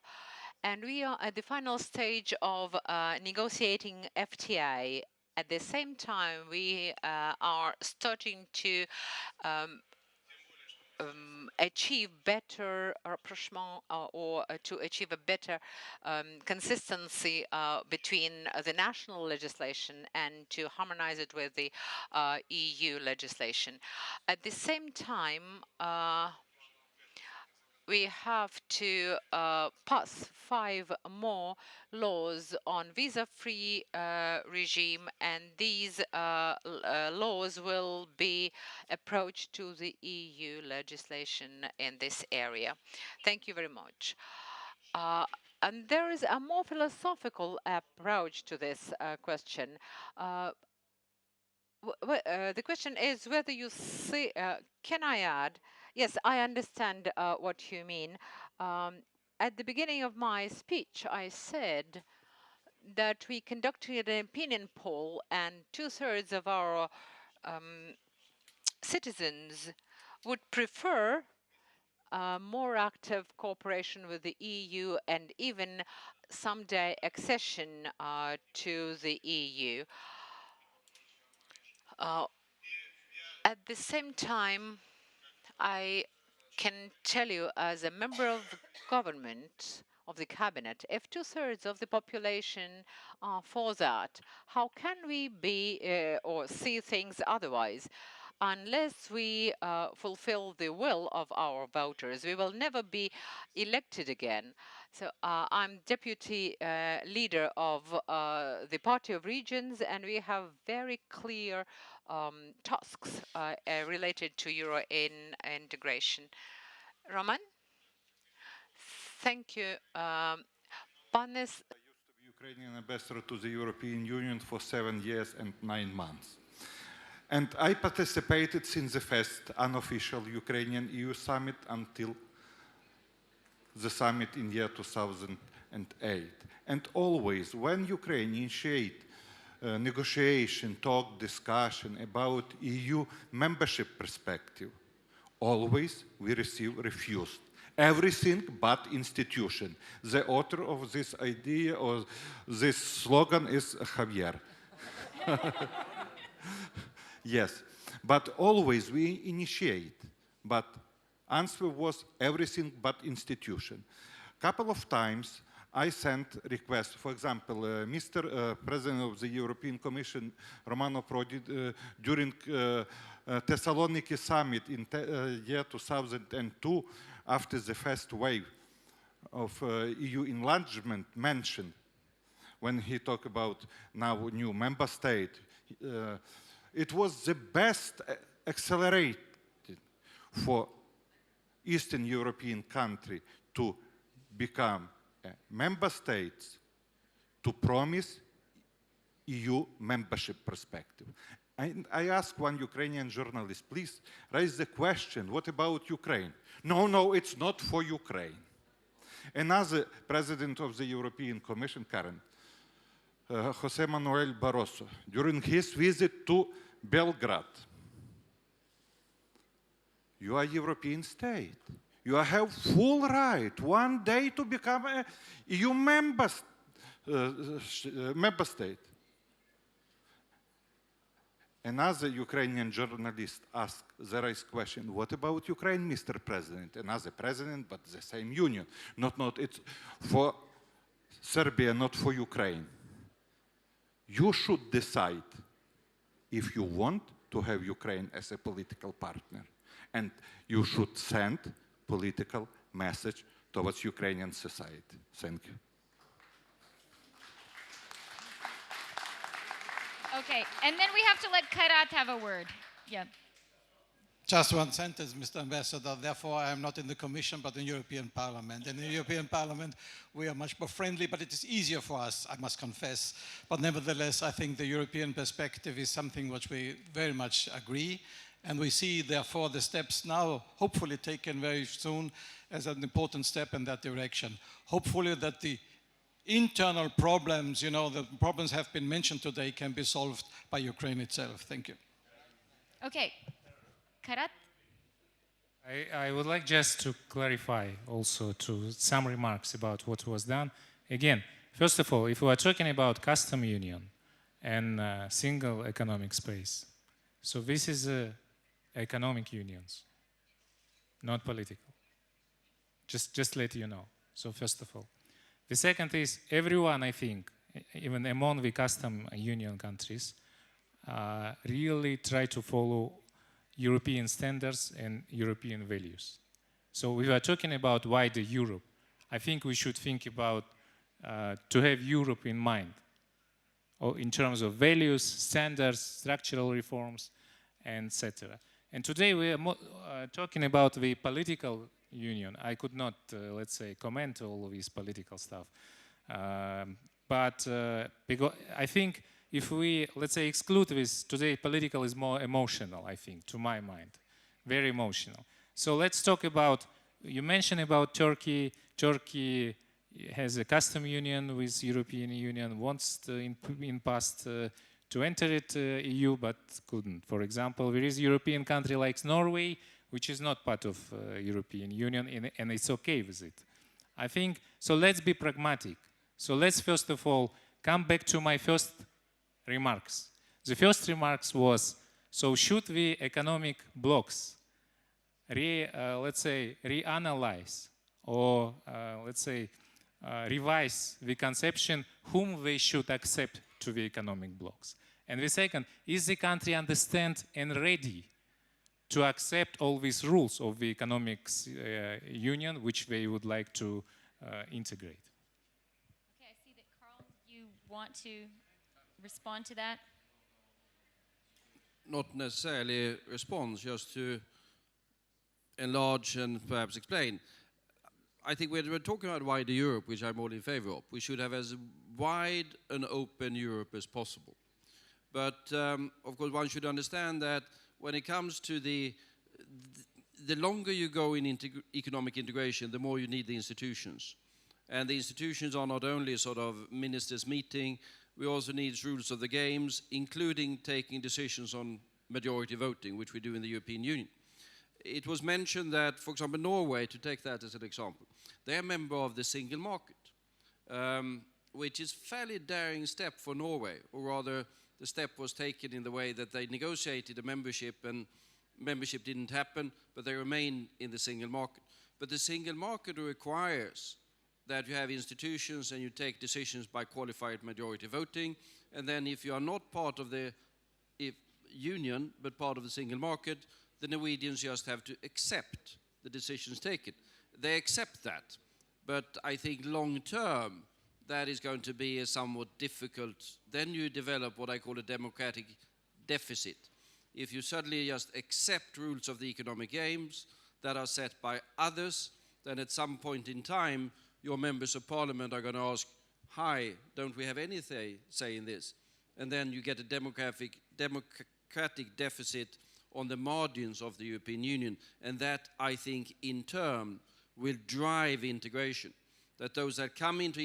D: And we are at the final stage of negotiating FTA. At the same time, we are starting to achieve better rapprochement or to achieve a better consistency between the national legislation and to harmonize it with the EU legislation. At the same time, we have to pass 5 more laws on visa-free regime, and these laws will be approached to the EU legislation in this area. Thank you very much. And there is a more philosophical approach to this question. The question is whether you see, can I add? Yes, I understand what you mean. At the beginning of my speech, I said that we conducted an opinion poll and 2/3 of our citizens would prefer more active cooperation with the EU and even someday accession to the EU. At the same time, I can tell you as a member of the government, of the cabinet, if 2/3 of the population are for that, how can we be or see things otherwise? Unless we fulfill the will of our voters, we will never be elected again. So I'm deputy leader of the Party of Regions, and we have very clear tasks related to Euro integration. Roman? Thank you. Panes.
I: I used to be Ukrainian ambassador to the European Union for 7 years and 9 months. And I participated since the first unofficial Ukrainian EU summit until the summit in year 2008. And always, when Ukraine initiate negotiation, talk, discussion about EU membership perspective, always we receive refused. Everything but institution. The author of this idea or this slogan is Javier. Yes, but always we initiate, but answer was everything but institution. Couple of times I sent requests. For example, Mr. President of the European Commission, Romano Prodi, during Thessaloniki summit in year 2002, after the first wave of EU enlargement mentioned, when he talked about now new member state, it was the best accelerated for Eastern European country to become member states to promise EU membership perspective. I asked one Ukrainian journalist, please raise the question, what about Ukraine? No, it's not for Ukraine. Another president of the European Commission, current, Jose Manuel Barroso, during his visit to Belgrade, you are European state. You have full right one day to become a EU member state. Another Ukrainian journalist asked the right question, what about Ukraine, Mr. President? Another president, but the same union. Not, it's for Serbia, not for Ukraine. You should decide if you want to have Ukraine as a political partner. And you should send political message towards Ukrainian society. Thank you.
A: Okay, and then we have to let Kairat have a word. Yeah.
B: Just one sentence, Mr. Ambassador. Therefore, I am not in the Commission, but in the European Parliament. And in the European Parliament, we are much more friendly, but it is easier for us, I must confess. But nevertheless, I think the European perspective is something which we very much agree. And we see, therefore, the steps now, hopefully taken very soon, as an important step in that direction. Hopefully that the internal problems, the problems have been mentioned today, can be solved by Ukraine itself. Thank you.
A: Okay. Kairat?
E: I would like just to clarify also to some remarks about what was done. Again, first of all, if we are talking about custom union and single economic space, so this is economic unions. not political. Just let you know. So first of all. The second is everyone, I think, even among the custom union countries, really try to follow European standards and European values. So we are talking about wider Europe. I think we should think about to have Europe in mind, or in terms of values, standards, structural reforms, etc. And today we are talking about the political union. I could not, let's say, comment all of this political stuff. But because I think if we, let's say, exclude this, today political is more emotional, I think, to my mind, very emotional. So let's talk about, you mentioned about Turkey. Turkey has a custom union with European Union, wants to, in past to enter it EU, but couldn't. For example, there is a European country like Norway, which is not part of European Union, and it's okay with it. I think, so let's be pragmatic. So let's first of all come back to my first remarks. The first remarks was, so should the economic blocks let's say, reanalyze or let's say, revise the conception whom they should accept to the economic blocks. And the second, is the country understand and ready to accept all these rules of the economics union which they would like to integrate?
A: Okay, I see that Carl, you want to respond to that?
F: Not necessarily respond, just to enlarge and perhaps explain. I think when we're talking about wider Europe, which I'm all in favor of, we should have as wide and open Europe as possible. But of course, one should understand that when it comes to the longer you go in economic integration, the more you need the institutions. And the institutions are not only sort of ministers meeting, we also need rules of the games, including taking decisions on majority voting, which we do in the European Union. It was mentioned that, for example, Norway, to take that as an example, they're a member of the single market, which is a fairly daring step for Norway, or rather the step was taken in the way that they negotiated a membership, and membership didn't happen, but they remain in the single market. But the single market requires that you have institutions and you take decisions by qualified majority voting, and then if you are not part of the union, but part of the single market, the Norwegians just have to accept the decisions taken. They accept that, but I think long term, that is going to be a somewhat difficult. Then you develop what I call a democratic deficit. If you suddenly just accept rules of the economic games that are set by others, then at some point in time, your members of parliament are going to ask, hi, don't we have any say in this? And then you get a democratic deficit on the margins of the European Union. And that, I think, in turn, will drive integration. That those that come into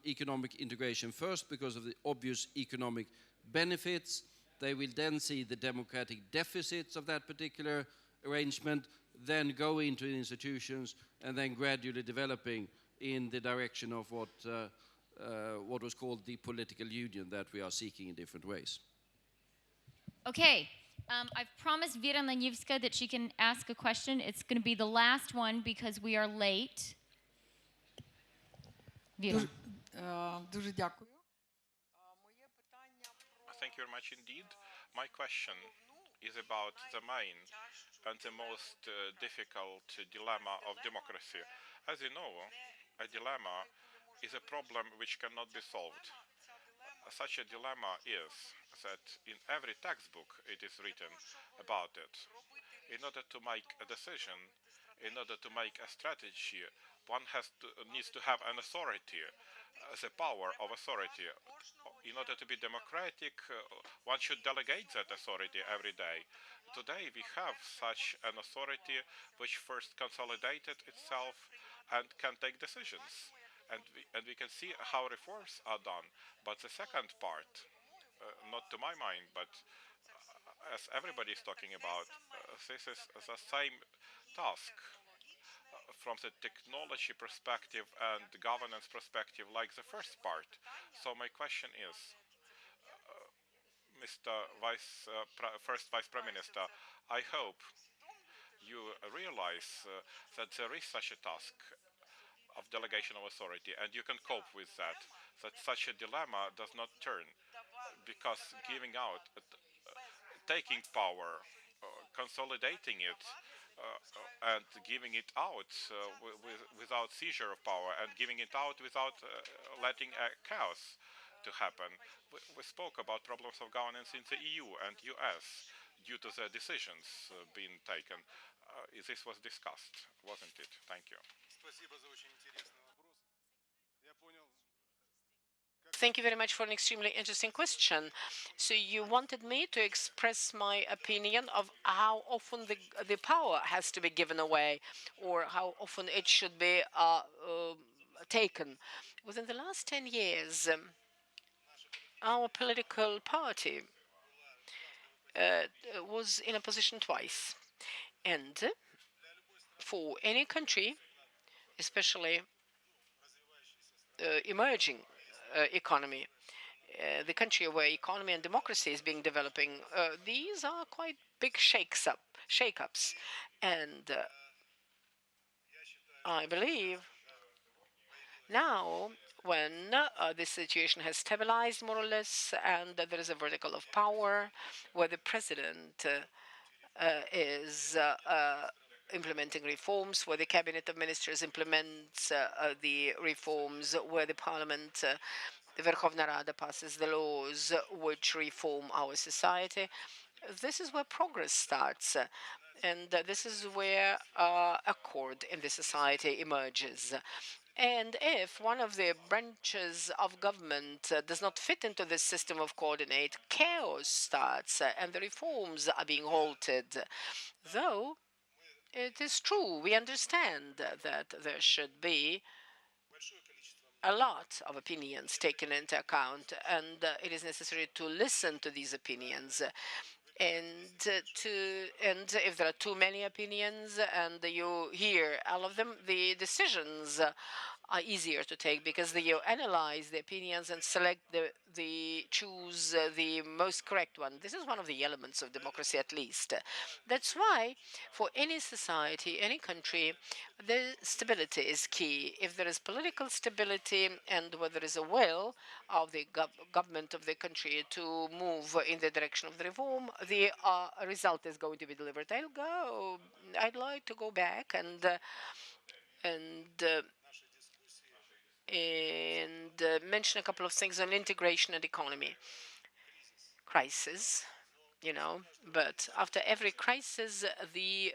F: economic integration first because of the obvious economic benefits, they will then see the democratic deficits of that particular arrangement, then go into the institutions, and then gradually developing in the direction of what was called the political union that we are seeking in different ways.
A: Okay, I've promised Vera Lanivska that she can ask a question. It's going to be the last one because we are late. Vera.
J: Дуже дякую.
H: Thank you very much indeed. My question is about the main and the most difficult dilemma of democracy. As you know, a dilemma is a problem which cannot be solved. Such a dilemma is that in every textbook it is written about it. In order to make a decision, in order to make a strategy, one needs to have an authority, the power of authority. In order to be democratic, one should delegate that authority every day. Today we have such an authority which first consolidated itself and can take decisions. And we can see how reforms are done. But the second part, not to my mind, but as everybody is talking about, this is the same task from the technology perspective and the governance perspective like the first part. So my question is, Mr. First Vice Prime Minister, I hope you realize that there is such a task of delegation of authority, and you can cope with that. That such a dilemma does not turn, because giving out, taking power, consolidating it, and giving it out without seizure of power, and giving it out without letting chaos to happen. We spoke about problems of governance in the EU and US due to the decisions being taken. This was discussed, wasn't it? Thank you.
C: Thank you very much for an extremely interesting question. So you wanted me to express my opinion of how often the power has to be given away, or how often it should be taken. Within the last 10 years, our political party was in a position twice. And for any country, especially emerging economy, the country where economy and democracy is being developing, these are quite big shake-ups. And I believe now, when the situation has stabilized more or less, and there is a vertical of power where the president is implementing reforms, where the cabinet of ministers implements the reforms, where the parliament, the Verkhovna Rada, passes the laws which reform our society. This is where progress starts. And this is where accord in the society emerges. And if one of the branches of government does not fit into this system of coordinate, chaos starts and the reforms are being halted. Though it is true, we understand that there should be a lot of opinions taken into account, and it is necessary to listen to these opinions. And if there are too many opinions and you hear all of them, the decisions are easier to take because you analyze the opinions and select choose the most correct one. This is one of the elements of democracy, at least. That's why for any society, any country, the stability is key. If there is political stability and where there is a will of the government of the country to move in the direction of the reform, the result is going to be delivered. I'd like to go back and mention a couple of things on integration and economy. Crisis, but after every crisis, the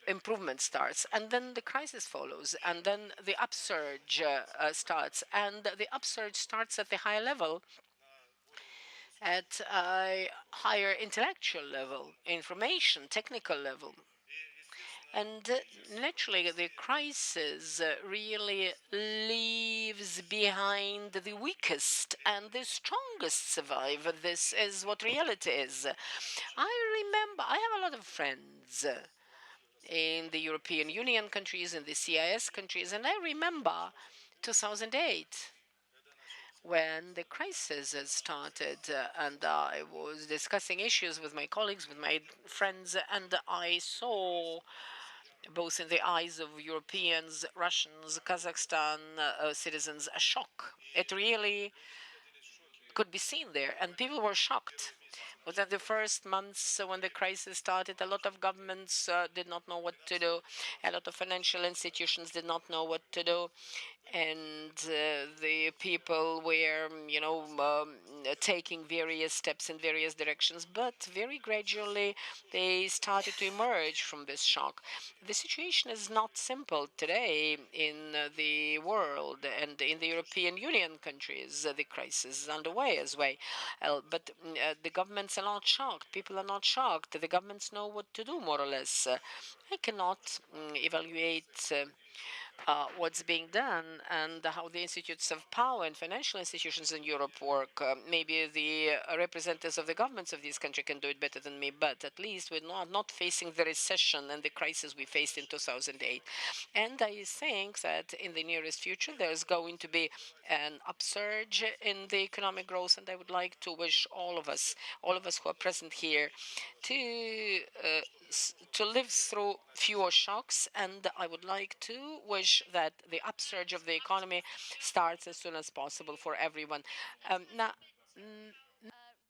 C: improvement starts, and then the crisis follows, and then the upsurge starts, and the upsurge starts at the higher level, at a higher intellectual level, information, technical level. And naturally, the crisis really leaves behind the weakest, and the strongest survive. This is what reality is. I remember, I have a lot of friends in the European Union countries, in the CIS countries, and I remember 2008 when the crisis has started, and I was discussing issues with my colleagues, with my friends, and I saw, both in the eyes of Europeans, Russians, Kazakhstan citizens, a shock. It really could be seen there, and people were shocked. Within the first months when the crisis started, a lot of governments did not know what to do. A lot of financial institutions did not know what to do. And the people were, taking various steps in various directions, but very gradually they started to emerge from this shock. The situation is not simple today in the world, and in the European Union countries, the crisis is underway as well. But the governments are not shocked. People are not shocked. The governments know what to do, more or less. I cannot evaluate what's being done and how the institutes of power and financial institutions in Europe work. Maybe the representatives of the governments of this country can do it better than me, but at least we're not facing the recession and the crisis we faced in 2008. And I think that in the nearest future, there's going to be an upsurge in the economic growth. And I would like to wish all of us who are present here, to live through fewer shocks. And I would like to wish that the upsurge of the economy starts as soon as possible for everyone. Now,